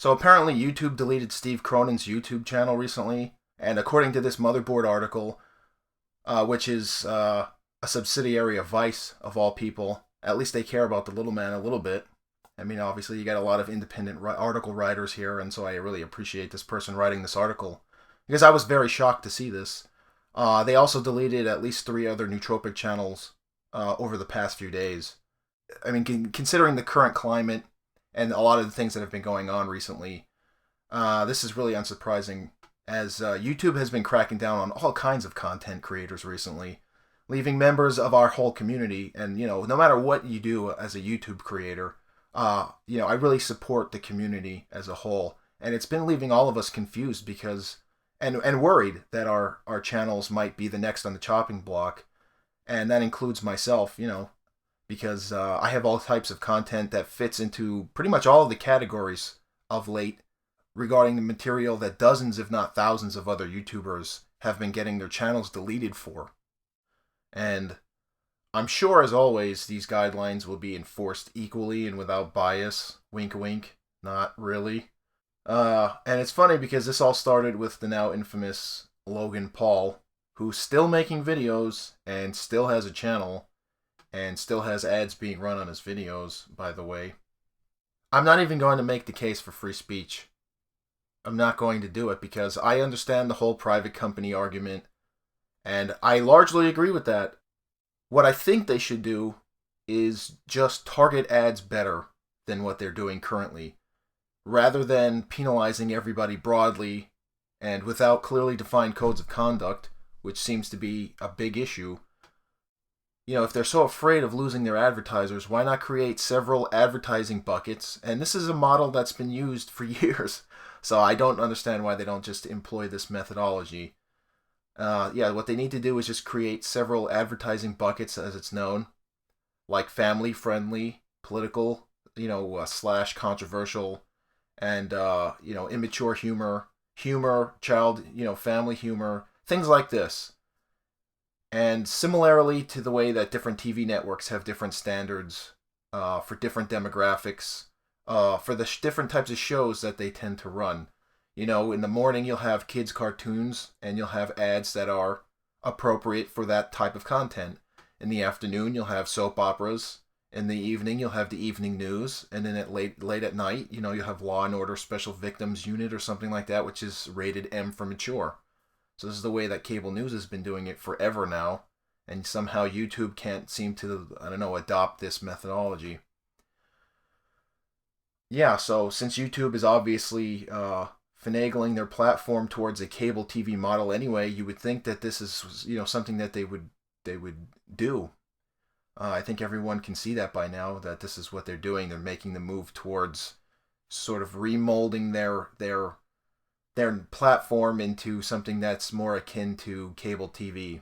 So apparently YouTube deleted Steve Cronin's YouTube channel recently, and according to this Motherboard article, which is a subsidiary of Vice, of all people, at least they care about the little man a little bit. I mean, obviously you got a lot of independent article writers here, and so I really appreciate this person writing this article, because I was very shocked to see this. They also deleted at least 3 other nootropic channels over the past few days. I mean, considering the current climate and a lot of the things that have been going on recently, this is really unsurprising, as YouTube has been cracking down on all kinds of content creators recently, leaving members of our whole community, and, no matter what you do as a YouTube creator, I really support the community as a whole, and it's been leaving all of us confused because, and worried that our channels might be the next on the chopping block, and that includes myself, because I have all types of content that fits into pretty much all of the categories of late regarding the material that dozens, if not thousands, of other YouTubers have been getting their channels deleted for. And I'm sure, as always, these guidelines will be enforced equally and without bias. Wink, wink. Not really. And it's funny because this all started with the now infamous Logan Paul, who's still making videos and still has a channel and still has ads being run on his videos, by the way. I'm not even going to make the case for free speech. I'm not going to do it because I understand the whole private company argument, and I largely agree with that. What I think they should do is just target ads better than what they're doing currently, rather than penalizing everybody broadly and without clearly defined codes of conduct, which seems to be a big issue. If they're so afraid of losing their advertisers, why not create several advertising buckets? And this is a model that's been used for years, so I don't understand why they don't just employ this methodology. What they need to do is just create several advertising buckets, as it's known, like family-friendly, political, slash controversial, and, immature humor, child, family humor, things like this. And similarly to the way that different TV networks have different standards for different demographics, for the different types of shows that they tend to run. In the morning you'll have kids' cartoons, and you'll have ads that are appropriate for that type of content. In the afternoon you'll have soap operas. In the evening you'll have the evening news. And then late at night, you'll have Law and Order Special Victims Unit or something like that, which is rated M for mature. So this is the way that cable news has been doing it forever now. And somehow YouTube can't seem to, adopt this methodology. Yeah, so since YouTube is obviously finagling their platform towards a cable TV model anyway, you would think that this is, something that they would do. I think everyone can see that by now, that this is what they're doing. They're making the move towards sort of remolding their platform into something that's more akin to cable TV.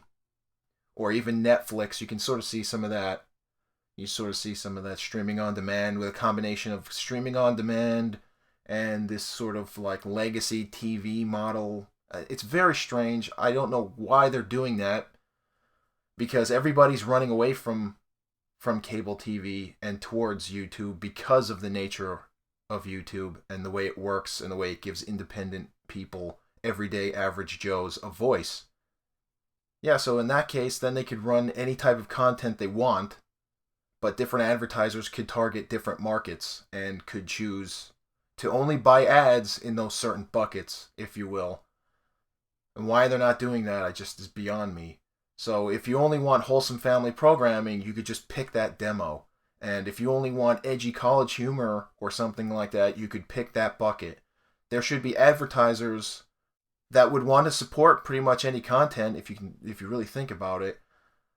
Or even Netflix. You can sort of see some of that. You sort of see some of that streaming on demand, with a combination of streaming on demand and this sort of like legacy TV model. It's very strange. I don't know why they're doing that, because everybody's running away from cable TV and towards YouTube because of the nature of YouTube and the way it works and the way it gives independent people, everyday average Joes, a voice. Yeah, so in that case, then they could run any type of content they want, but different advertisers could target different markets and could choose to only buy ads in those certain buckets, if you will. And why they're not doing that, is beyond me. So if you only want wholesome family programming, you could just pick that demo. And if you only want edgy college humor or something like that, you could pick that bucket. There should be advertisers that would want to support pretty much any content, if you really think about it.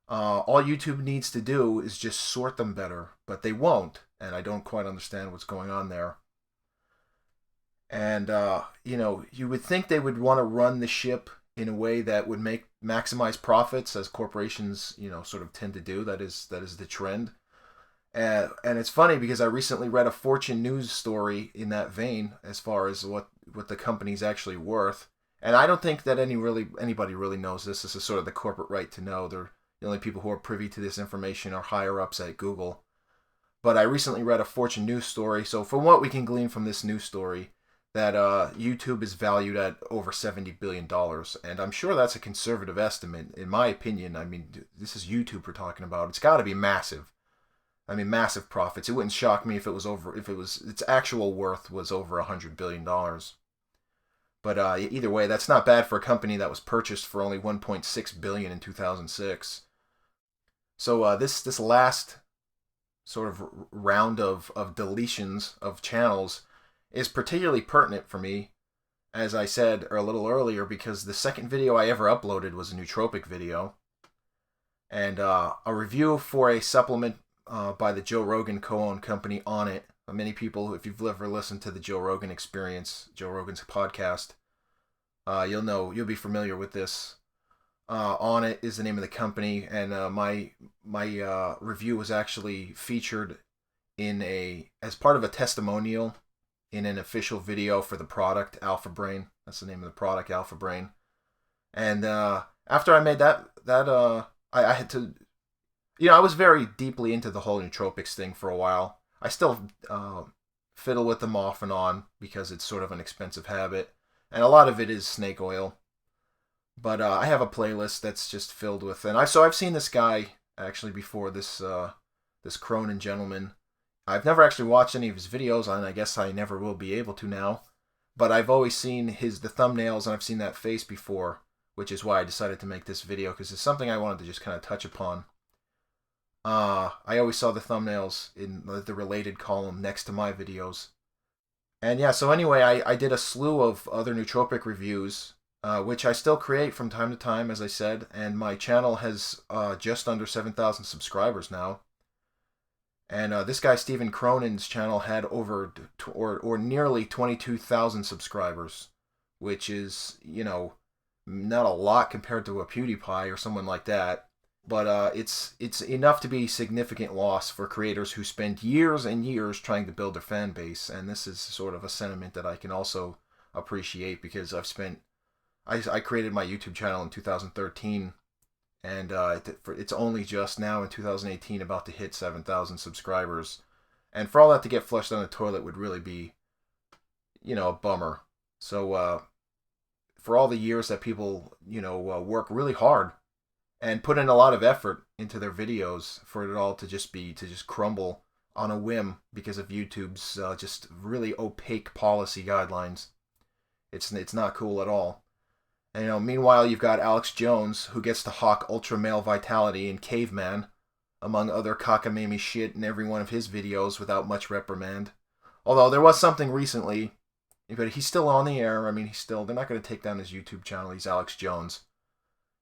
All YouTube needs to do is just sort them better, but they won't, and I don't quite understand what's going on there. And you would think they would want to run the ship in a way that would maximize profits, as corporations sort of tend to do. That is the trend. And it's funny because I recently read a Fortune News story in that vein, as far as what the company's actually worth. And I don't think that anybody really knows this. This is sort of the corporate right to know. The only people who are privy to this information are higher ups at Google. But I recently read a Fortune News story. So from what we can glean from this news story, that YouTube is valued at over $70 billion. And I'm sure that's a conservative estimate, in my opinion. I mean, this is YouTube we're talking about. It's got to be massive. I mean, massive profits. It wouldn't shock me if its actual worth was over $100 billion. But either way, that's not bad for a company that was purchased for only $1.6 billion in 2006. So this last sort of round of deletions of channels is particularly pertinent for me, as I said a little earlier, because the second video I ever uploaded was a nootropic video, and a review for a supplement by the Joe Rogan co-owned company On It. Many people, if you've ever listened to the Joe Rogan Experience, Joe Rogan's podcast, you'll be familiar with this. On It is the name of the company, and my review was actually featured as part of a testimonial in an official video for the product Alpha Brain. That's the name of the product, Alpha Brain. And after I made that I had to, I was very deeply into the whole nootropics thing for a while. I still fiddle with them off and on because it's sort of an expensive habit, and a lot of it is snake oil. But I have a playlist that's just filled with, and I've seen this guy actually before, this Cronin gentleman. I've never actually watched any of his videos, and I guess I never will be able to now. But I've always seen the thumbnails, and I've seen that face before, which is why I decided to make this video, because it's something I wanted to just kind of touch upon. I always saw the thumbnails in the related column next to my videos. And yeah, so anyway, I did a slew of other nootropic reviews, which I still create from time to time, as I said, and my channel has just under 7,000 subscribers now. And this guy, Stephen Cronin's channel, had over or nearly 22,000 subscribers, which is, not a lot compared to a PewDiePie or someone like that. But it's enough to be significant loss for creators who spend years and years trying to build their fan base. And this is sort of a sentiment that I can also appreciate, because I created my YouTube channel in 2013, and it's only just now in 2018 about to hit 7,000 subscribers. And for all that to get flushed down the toilet would really be, a bummer. So for all the years that people, work really hard and put in a lot of effort into their videos, for it all to just crumble on a whim because of YouTube's just really opaque policy guidelines. It's not cool at all. And meanwhile, you've got Alex Jones, who gets to hawk ultra male vitality and caveman, among other cockamamie shit, in every one of his videos without much reprimand. Although there was something recently, but he's still on the air. I mean, they're not going to take down his YouTube channel. He's Alex Jones.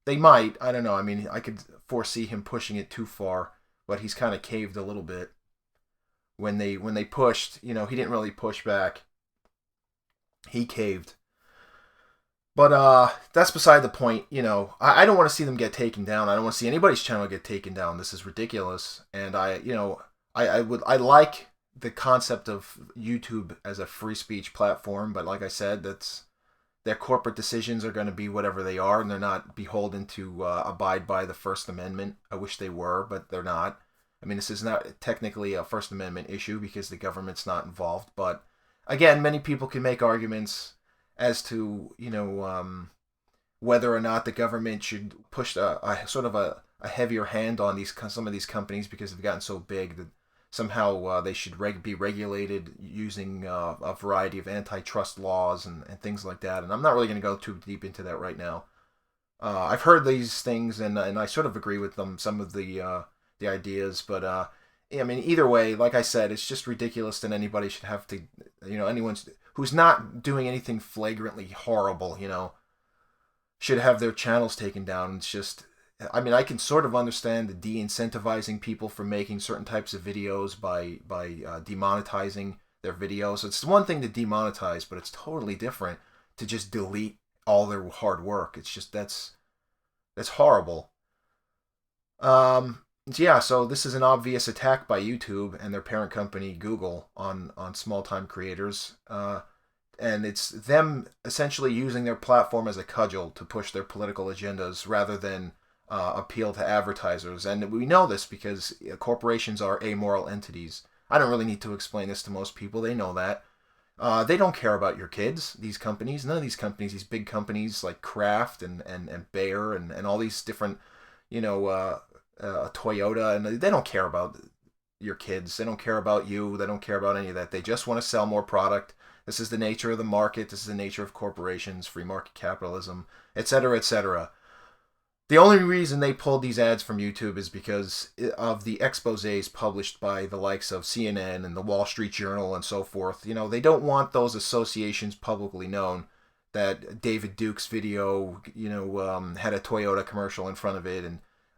They might. I don't know. I mean, I could foresee him pushing it too far, but he's kind of caved a little bit. When they pushed, he didn't really push back. He caved. But that's beside the point. I don't want to see them get taken down. I don't want to see anybody's channel get taken down. This is ridiculous. And I like the concept of YouTube as a free speech platform, but like I said, their corporate decisions are going to be whatever they are, and they're not beholden to abide by the First Amendment. I wish they were, but they're not. I mean, this is not technically a First Amendment issue because the government's not involved. But again, many people can make arguments as to, whether or not the government should push a sort of a heavier hand on some of these companies because they've gotten so big that somehow they should be regulated using a variety of antitrust laws and things like that. And I'm not really going to go too deep into that right now. I've heard these things, and I sort of agree with them, some of the ideas. But I mean, either way, like I said, it's just ridiculous that anybody should have to, anyone who's not doing anything flagrantly horrible, should have their channels taken down. It's just, I mean, I can sort of understand the de-incentivizing people from making certain types of videos by demonetizing their videos. It's one thing to demonetize, but it's totally different to just delete all their hard work. It's just, that's horrible. Yeah, so this is an obvious attack by YouTube and their parent company Google on small-time creators. And it's them essentially using their platform as a cudgel to push their political agendas rather than appeal to advertisers. And we know this because corporations are amoral entities. I don't really need to explain this to most people. They know that. They don't care about your kids, these companies. None of these companies, these big companies like Kraft and Bayer and all these different, Toyota, and they don't care about your kids. They don't care about you. They don't care about any of that. They just want to sell more product. This is the nature of the market. This is the nature of corporations, free market capitalism, etc., etc. The only reason they pulled these ads from YouTube is because of the exposés published by the likes of CNN and the Wall Street Journal and so forth. They don't want those associations publicly known that David Duke's video, had a Toyota commercial in front of it,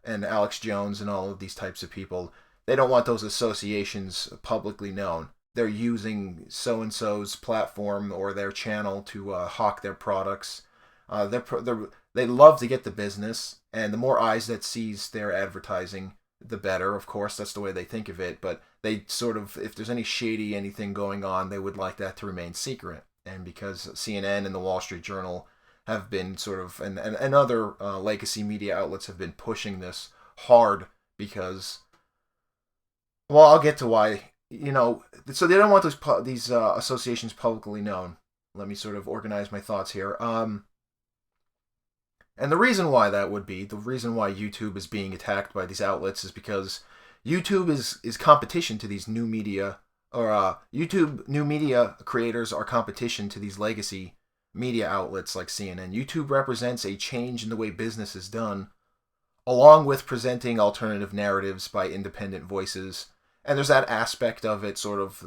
and Alex Jones and all of these types of people. They don't want those associations publicly known. They're using so-and-so's platform or their channel to hawk their products. They love to get the business, and the more eyes that sees their advertising, the better. Of course, that's the way they think of it, but they sort of, if there's any shady anything going on, they would like that to remain secret. And because CNN and the Wall Street Journal have been sort of, and other legacy media outlets have been pushing this hard because, well, I'll get to why, so they don't want these associations publicly known. Let me sort of organize my thoughts here. And the reason why that would be, the reason why YouTube is being attacked by these outlets is because YouTube is competition to these new media, or YouTube new media creators are competition to these legacy media outlets like CNN. YouTube represents a change in the way business is done, along with presenting alternative narratives by independent voices. And there's that aspect of it, sort of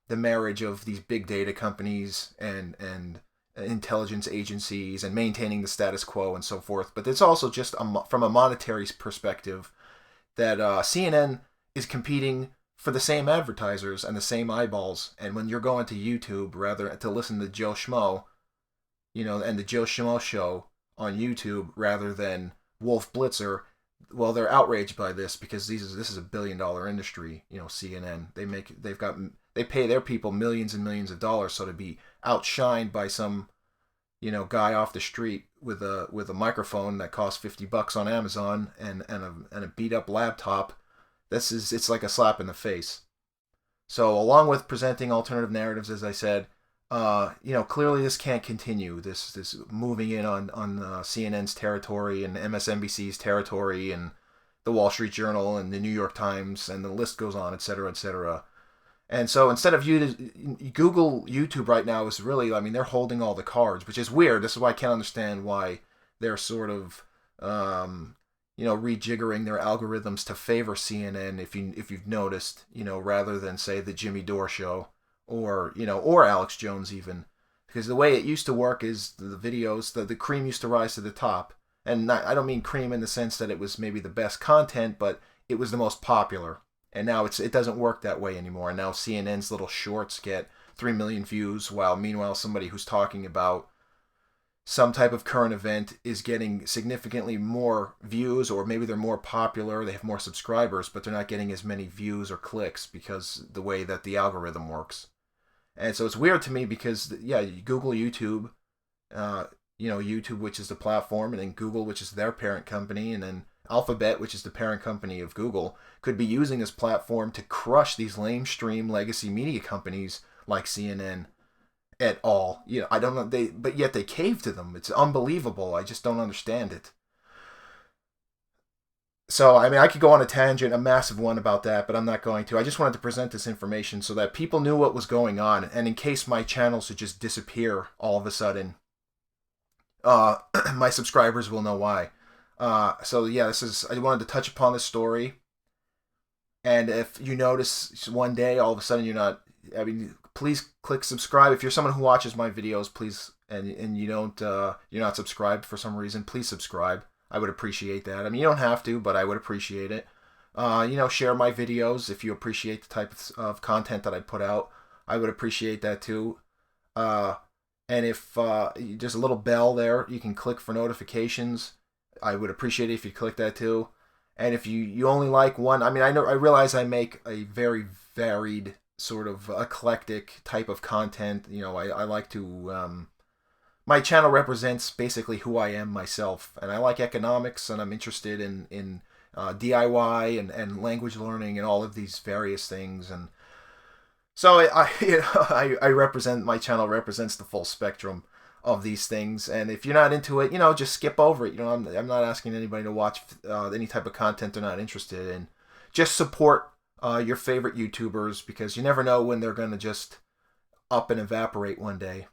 the marriage of these big data companies and intelligence agencies and maintaining the status quo and so forth. But it's also just from a monetary perspective that CNN is competing for the same advertisers and the same eyeballs. And when you're going to YouTube rather to listen to Joe Schmo, and the Joe Schmo show on YouTube rather than Wolf Blitzer, well, they're outraged by this because this is a $1 billion industry. CNN, they pay their people millions and millions of dollars, so to be outshined by some guy off the street with a microphone that costs $50 on Amazon and a beat up laptop, it's like a slap in the face. So along with presenting alternative narratives, as I said, clearly this can't continue. This moving in on CNN's territory and MSNBC's territory and the Wall Street Journal and the New York Times, and the list goes on, etc., etc. And so instead of Google YouTube right now is really, they're holding all the cards, which is weird. This is why I can't understand why they're sort of, rejiggering their algorithms to favor CNN. If you've noticed, rather than say the Jimmy Dore show or Alex Jones even, because the way it used to work is the videos, the cream used to rise to the top, and I don't mean cream in the sense that it was maybe the best content, but it was the most popular. And now it doesn't work that way anymore. And now CNN's little shorts get 3 million views, while meanwhile somebody who's talking about some type of current event is getting significantly more views, or maybe they're more popular, they have more subscribers, but they're not getting as many views or clicks because the way that the algorithm works. And so it's weird to me because, yeah, you Google YouTube, YouTube, which is the platform, and then Google, which is their parent company, and then Alphabet, which is the parent company of Google, could be using this platform to crush these lamestream legacy media companies like CNN at all. I don't know, but yet they cave to them. It's unbelievable. I just don't understand it. So, I could go on a tangent, a massive one about that, but I'm not going to. I just wanted to present this information so that people knew what was going on, and in case my channel should just disappear all of a sudden, my subscribers will know why. So yeah, I wanted to touch upon this story. And if you notice one day, all of a sudden you're not, please click subscribe. If you're someone who watches my videos, please, and you don't, you're not subscribed for some reason, please subscribe. I would appreciate that. You don't have to, but I would appreciate it. Share my videos if you appreciate the type of content that I put out. I would appreciate that too. And if there's a little bell there, you can click for notifications. I would appreciate it if you click that too. And if you only like one, I realize I make a very varied, sort of eclectic type of content. I like to, my channel represents basically who I am myself. And I like economics, and I'm interested in DIY and language learning and all of these various things. And So I represent, my channel represents the full spectrum of these things, and if you're not into it, just skip over it. I'm not asking anybody to watch any type of content they're not interested in. Just support your favorite YouTubers, because you never know when they're going to just up and evaporate one day.